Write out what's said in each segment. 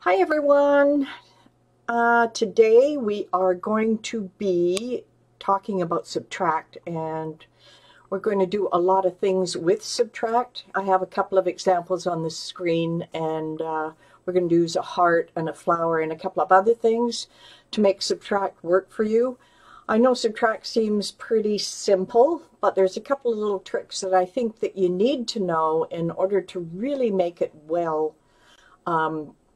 Hi everyone. Today we are going to be talking about subtract, and we're going to do a lot of things with subtract. I have a couple of examples on the screen, and we're going to use a heart and a flower and a couple of other things to make subtract work for you. I know subtract seems pretty simple, but there's a couple of little tricks that I think that you need to know in order to really make it well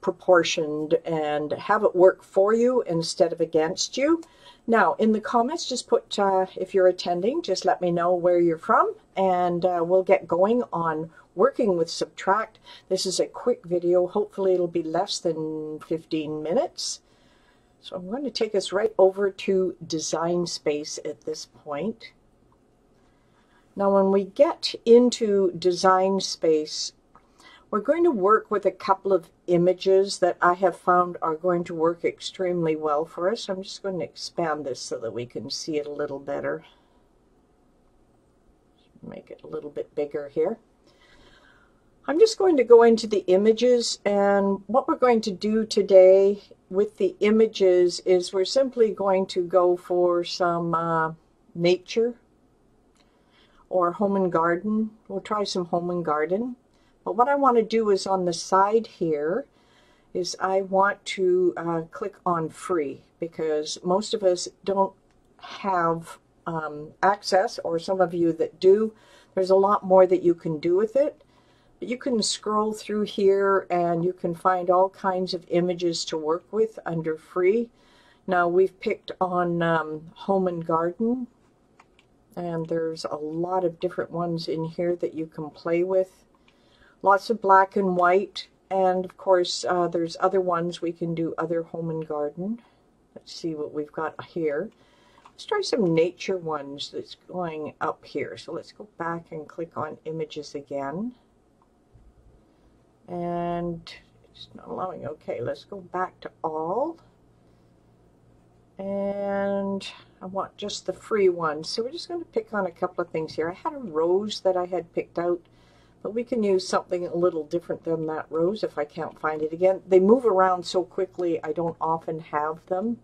proportioned and have it work for you instead of against you. Now, in the comments, just put, if you're attending, just let me know where you're from, and we'll get going on working with subtract. This is a quick video. Hopefully it'll be less than 15 minutes. So I'm going to take us right over to Design Space at this point. Now, when we get into Design Space, we're going to work with a couple of images that I have found are going to work extremely well for us. I'm just going to expand this so that we can see it a little better. Make it a little bit bigger here. I'm just going to go into the images, and what we're going to do today with the images is we're simply going to go for some nature or home and garden. We'll try some home and garden. But what I want to do is on the side here is I want to click on free, because most of us don't have access, or some of you that do. There's a lot more that you can do with it. But you can scroll through here and you can find all kinds of images to work with under free. Now we've picked on home and garden, and there's a lot of different ones in here that you can play with. Lots of black and white, and of course there's other ones we can do, other home and garden. Let's see what we've got here. Let's try some nature ones that's going up here. So let's go back and click on images again. And it's not allowing. Okay, let's go back to all. And I want just the free ones. So we're just going to pick on a couple of things here. I had a rose that I had picked out, but we can use something a little different than that rose if I can't find it again. They move around so quickly, I don't often have them.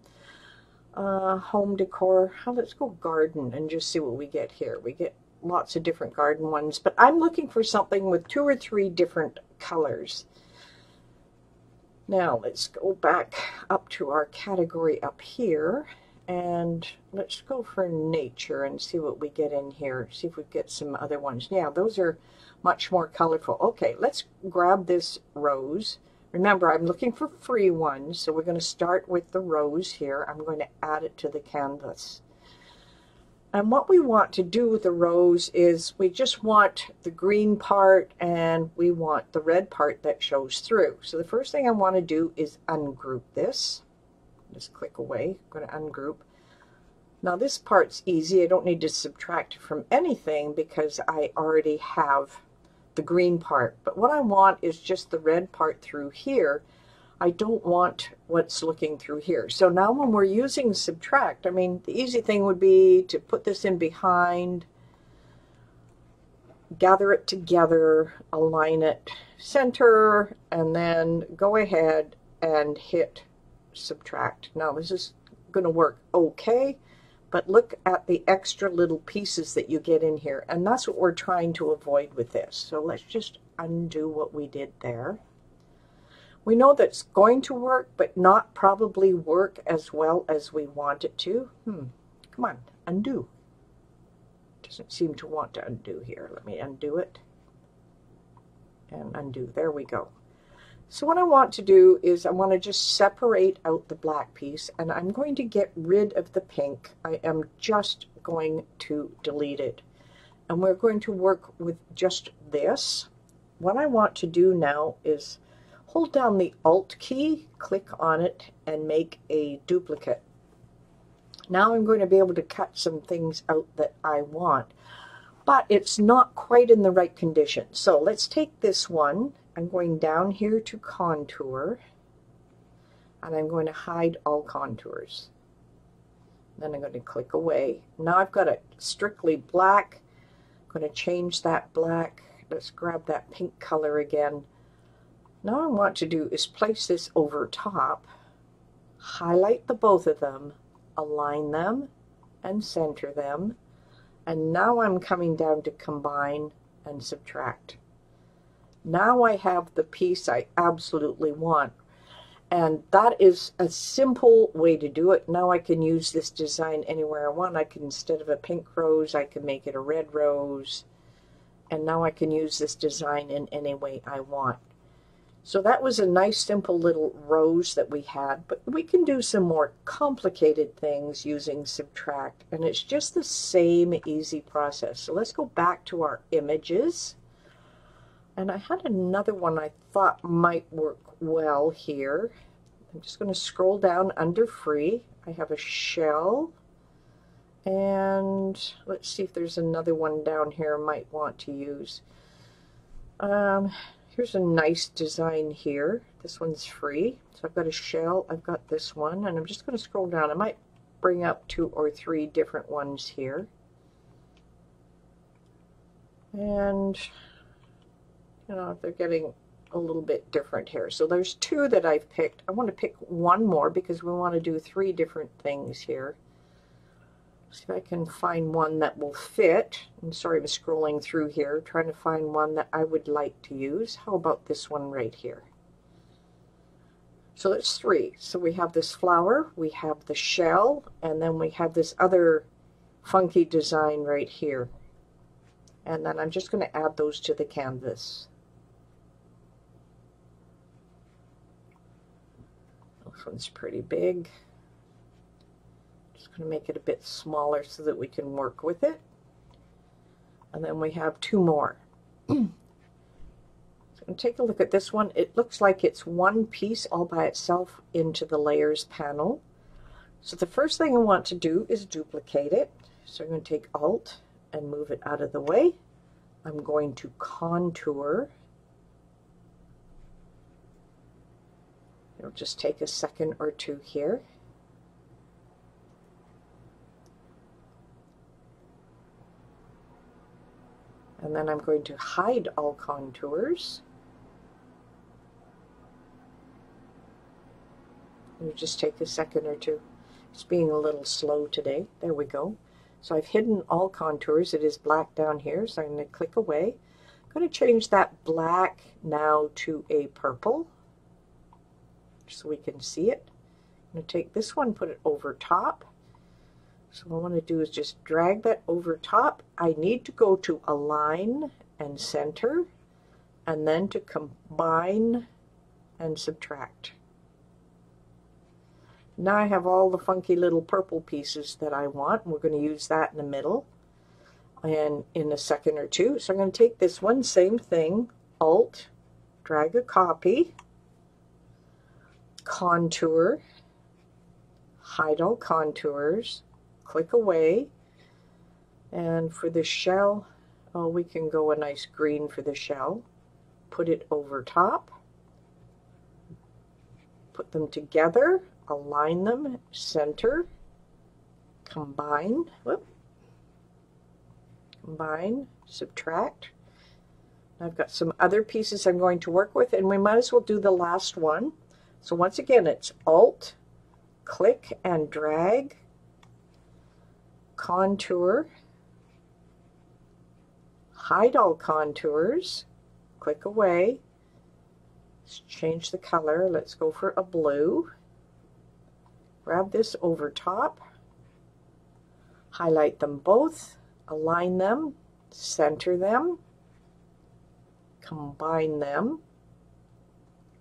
Home decor. Let's go garden and just see what we get here. We get lots of different garden ones, but I'm looking for something with 2 or 3 different colors. Now let's go back up to our category up here, and let's go for nature and see what we get in here. See if we get some other ones. Yeah, those are much more colorful. Okay, let's grab this rose. Remember, I'm looking for free ones, so we're going to start with the rose here. I'm going to add it to the canvas. And what we want to do with the rose is we just want the green part, and we want the red part that shows through. So the first thing I want to do is ungroup this. Just click away. I'm going to ungroup. Now this part's easy. I don't need to subtract from anything because I already have the green part. But what I want is just the red part through here. I don't want what's looking through here. So now when we're using subtract, I mean, the easy thing would be to put this in behind, gather it together, align it center, and then go ahead and hit subtract. Now this is going to work okay, but look at the extra little pieces that you get in here, and that's what we're trying to avoid with this. So let's just undo what we did there. We know that's going to work, but not probably work as well as we want it to. Come on, undo. Doesn't seem to want to undo here. Let me undo it. And undo. There we go. So what I want to do is I want to just separate out the black piece, and I'm going to get rid of the pink. I am just going to delete it. And we're going to work with just this. What I want to do now is hold down the Alt key, click on it, and make a duplicate. Now I'm going to be able to cut some things out that I want, but it's not quite in the right condition. So let's take this one. I'm going down here to contour, and I'm going to hide all contours. Then I'm going to click away. Now I've got it strictly black. I'm going to change that black. Let's grab that pink color again. Now what I want to do is place this over top, highlight the both of them, align them, and center them. And now I'm coming down to combine and subtract. Now I have the piece I absolutely want. And that is a simple way to do it. Now I can use this design anywhere I want. I can, instead of a pink rose, I can make it a red rose. And now I can use this design in any way I want. So that was a nice simple little rose that we had, but we can do some more complicated things using subtract, and it's just the same easy process. So let's go back to our images, and I had another one I thought might work well here. I'm just going to scroll down under free. I have a shell, and let's see if there's another one down here I might want to use. Here's a nice design here. This one's free. So I've got a shell, I've got this one, and I'm just going to scroll down. I might bring up 2 or 3 different ones here. And, you know, they're getting a little bit different here. So there's 2 that I've picked. I want to pick one more because we want to do 3 different things here. See if I can find one that will fit. I'm sorry, I'm scrolling through here, trying to find one that I would like to use. How about this one right here? So it's 3. So we have this flower, we have the shell, and then we have this other funky design right here. And then I'm just going to add those to the canvas. This one's pretty big. Just going to make it a bit smaller so that we can work with it. And then we have 2 more. So take a look at this one. It looks like it's one piece all by itself into the layers panel. So the first thing I want to do is duplicate it. So I'm going to take Alt and move it out of the way. I'm going to contour. It'll just take a second or 2 here. And then I'm going to hide all contours. It'll just take a second or 2. It's being a little slow today. There we go. So I've hidden all contours. It is black down here, so I'm going to click away. I'm going to change that black now to a purple, so we can see it. I'm going to take this one, put it over top. So what I want to do is just drag that over top. I need to go to Align and Center, and then to Combine and Subtract. Now I have all the funky little purple pieces that I want. We're going to use that in the middle and in a second or 2. So I'm going to take this one, same thing, Alt, drag a copy, contour, hide all contours, click away, and for the shell, oh, we can go a nice green for the shell. Put it over top, put them together, align them, center, combine, combine, subtract. I've got some other pieces I'm going to work with, and we might as well do the last one. So once again, it's Alt, click and drag, contour, hide all contours, click away, let's change the color, let's go for a blue, grab this over top, highlight them both, align them, center them, combine them,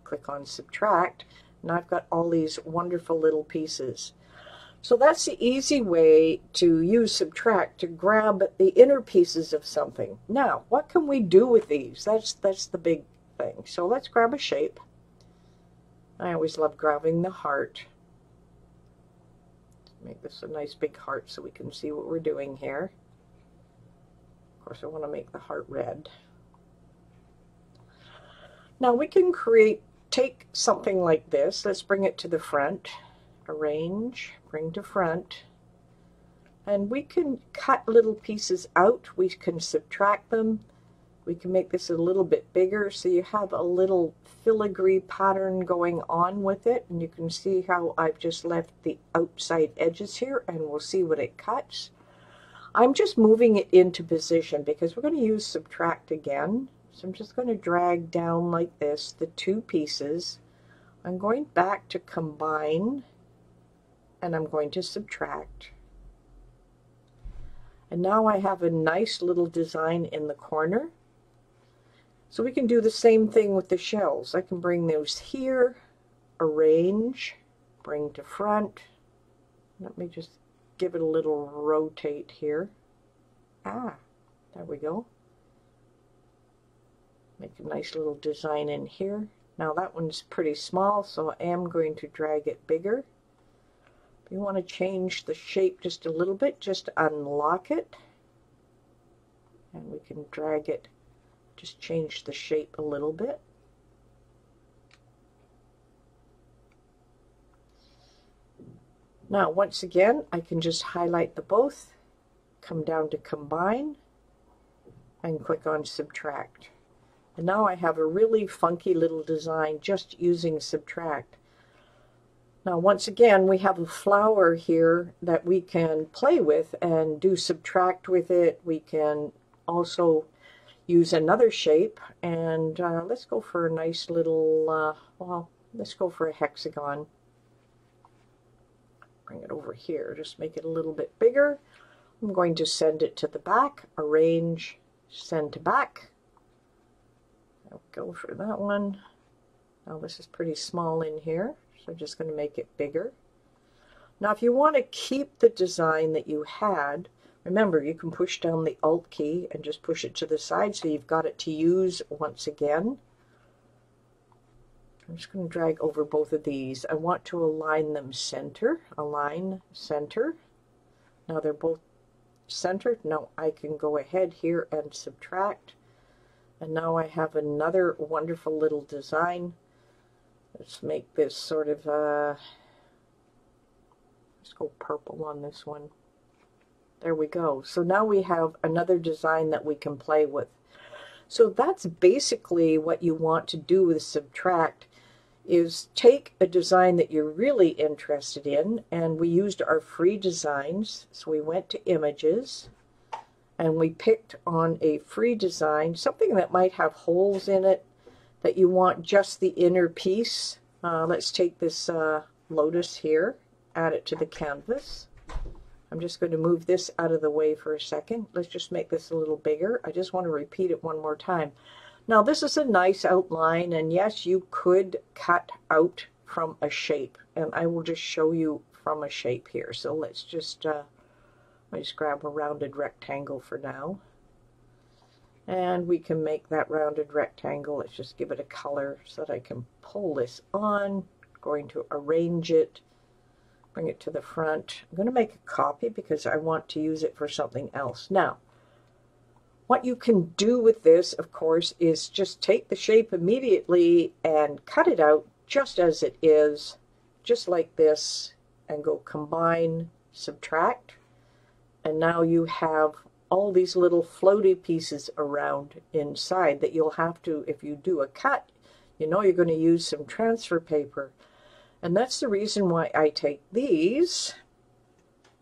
click on subtract. Now I've got all these wonderful little pieces. So that's the easy way to use subtract to grab the inner pieces of something. Now, what can we do with these? That's the big thing. So let's grab a shape. I always love grabbing the heart. Make this a nice big heart so we can see what we're doing here. Of course, I want to make the heart red. Now we can take something like this. Let's bring it to the front. Arrange, bring to front, and we can cut little pieces out. We can subtract them. We can make this a little bit bigger so you have a little filigree pattern going on with it, and you can see how I've just left the outside edges here, and we'll see what it cuts. I'm just moving it into position because we're going to use subtract again. So I'm just going to drag down like this the two pieces. I'm going back to combine, and I'm going to subtract. And now I have a nice little design in the corner. So we can do the same thing with the shells. I can bring those here, arrange, bring to front. Let me just give it a little rotate here. There we go. Make a nice little design in here. Now that one's pretty small, so I am going to drag it bigger. If you want to change the shape just a little bit, just unlock it. And we can drag it, just change the shape a little bit. Now once again, I can just highlight the both, come down to combine, and click on subtract. And now I have a really funky little design just using subtract. Now once again, we have a flower here that we can play with and do subtract with it. We can also use another shape, and let's go for a nice little, well, let's go for a hexagon. Bring it over here, just make it a little bit bigger. I'm going to send it to the back, arrange, send to back. I'll go for that one. Now this is pretty small in here, so I'm just going to make it bigger. Now if you want to keep the design that you had, remember you can push down the Alt key and just push it to the side so you've got it to use once again. I'm just going to drag over both of these. I want to align them center, align center. Now they're both centered. Now I can go ahead here and subtract. And now I have another wonderful little design. Let's make this sort of, let's go purple on this one. There we go. So now we have another design that we can play with. So that's basically what you want to do with subtract, is take a design that you're really interested in, and we used our free designs. So we went to images, and we picked on a free design, something that might have holes in it, that you want just the inner piece. Let's take this lotus here, add it to the canvas. I'm just going to move this out of the way for a second. Let's just make this a little bigger. I just want to repeat it one more time. Now this is a nice outline, and yes, you could cut out from a shape, and I will just show you from a shape here. So let's just grab a rounded rectangle for now, and we can make that rounded rectangle. Let's just give it a color so that I can pull this on. I'm going to arrange it, bring it to the front. I'm going to make a copy because I want to use it for something else. Now what you can do with this, of course, is just take the shape immediately and cut it out just as it is, just like this, and go combine, subtract, and now you have all these little floaty pieces around inside that you'll have to, if you do a cut, you know you're going to use some transfer paper. And that's the reason why I take these.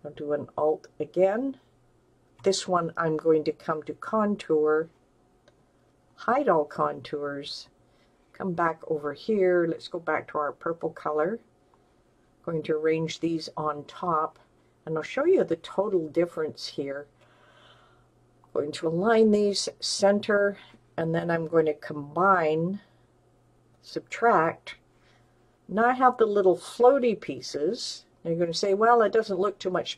I'll do an Alt again. This one I'm going to come to contour, hide all contours, come back over here. Let's go back to our purple color. I'm going to arrange these on top, and I'll show you the total difference here. I'm going to align these center, and then I'm going to combine, subtract. Now I have the little floaty pieces. Now you're going to say, well, it doesn't look too much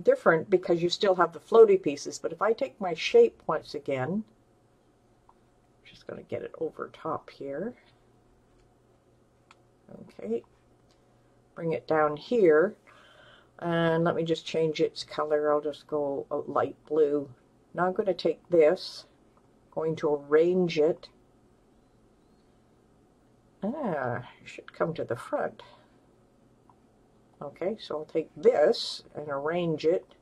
different because you still have the floaty pieces. But if I take my shape once again, I'm just going to get it over top here. Okay, bring it down here, and let me just change its color. I'll just go a light blue. Now I'm going to take this, going to arrange it. It should come to the front. Okay, so I'll take this and arrange it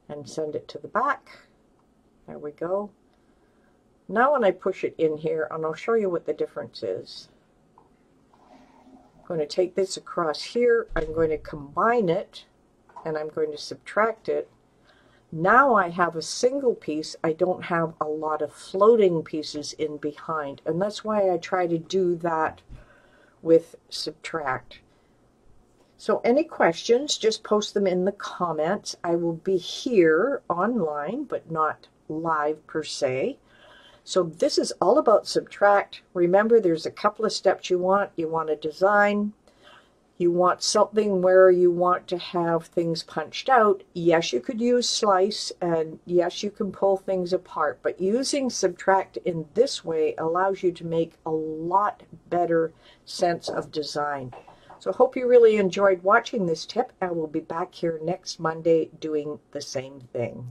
and send it to the back. There we go. Now when I push it in here, and I'll show you what the difference is. I'm going to take this across here, I'm going to combine it, and I'm going to subtract it. Now I have a single piece. I don't have a lot of floating pieces in behind, and that's why I try to do that with subtract. So any questions, just post them in the comments. I will be here online, but not live per se. So this is all about subtract. Remember, there's a couple of steps you want. You want a design. You want something where you want to have things punched out. Yes, you could use slice, and yes, you can pull things apart, but using subtract in this way allows you to make a lot better sense of design. So I hope you really enjoyed watching this tip, and we'll be back here next Monday doing the same thing.